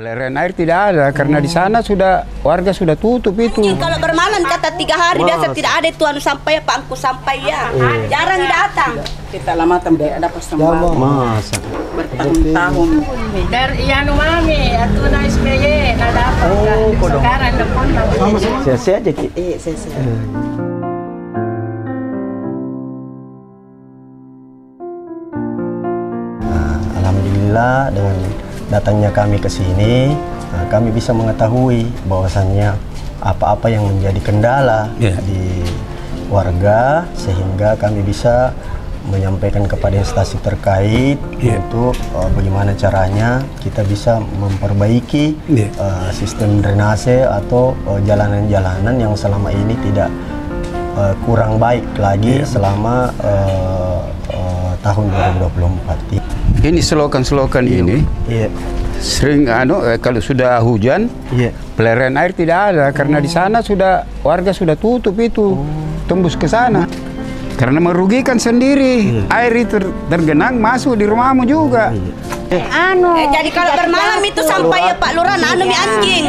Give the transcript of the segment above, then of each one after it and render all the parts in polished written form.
Pelarian air tidak ada karena di sana sudah warga sudah tutup itu. Kalau bermalam kata 3 hari biasa tidak ada itu sampai Pak Angku sampai ya. Jarang datang. Kita lama tidak ada persembahan. Masa Bertahun-tahun. Dari Ianu Mami, atau na SBY, na dapat sekarang depan. sia-sia aja Ki. Iya, saya. Alhamdulillah dengan datangnya kami ke sini, kami bisa mengetahui bahwasannya apa-apa yang menjadi kendala di warga, sehingga kami bisa menyampaikan kepada instansi terkait untuk bagaimana caranya kita bisa memperbaiki sistem drainase atau jalanan-jalanan yang selama ini tidak kurang baik lagi selama tahun 2024. Ini selokan-selokan ini sering kalau sudah hujan pelarian air tidak ada karena di sana sudah warga sudah tutup itu tembus ke sana karena merugikan sendiri air itu tergenang masuk di rumahmu juga. Jadi kalau bermalam itu sampai ya Pak Lurah anu mi anjing.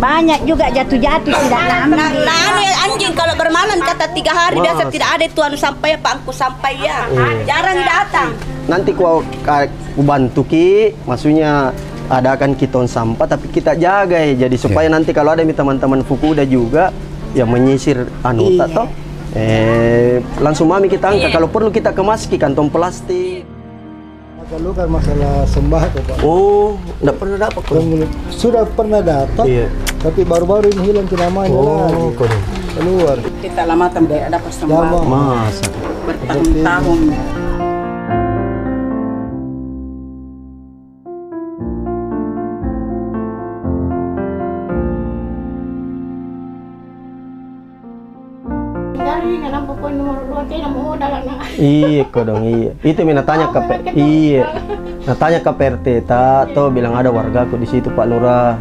Banyak juga jatuh-jatuh tidak Nah, ya anjing kalau bermalam kata 3 hari biasa tidak ada itu sampai Pak Angku sampai ya. Jarang datang. Nanti ku bantu Ki, maksudnya adakan kiton sampah tapi kita jaga ya, jadi supaya nanti kalau ada teman-teman Fukuda juga ya menyisir toh. Langsung Mami kita angkat, kalau perlu kita kemas ke kantong plastik. Kalau kan masalah sembako Pak. Oh, enggak pernah dapat. Sudah pernah dapat, tapi baru-baru ini hilang namanya lagi. Keluar. Kita lama tidak ada persembahan. Masa Bertahun-tahun. Iya kodong iya. Itu mina tanya ke tanya ke PRT atau bilang ada wargaku di situ Pak Lurah.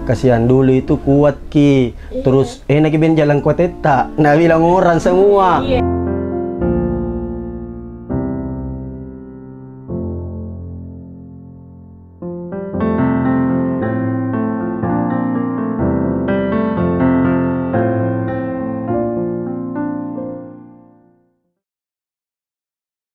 Kasihan dulu itu kuat Ki. Terus enak ben jalan kuat eta. Nah bilang orang semua.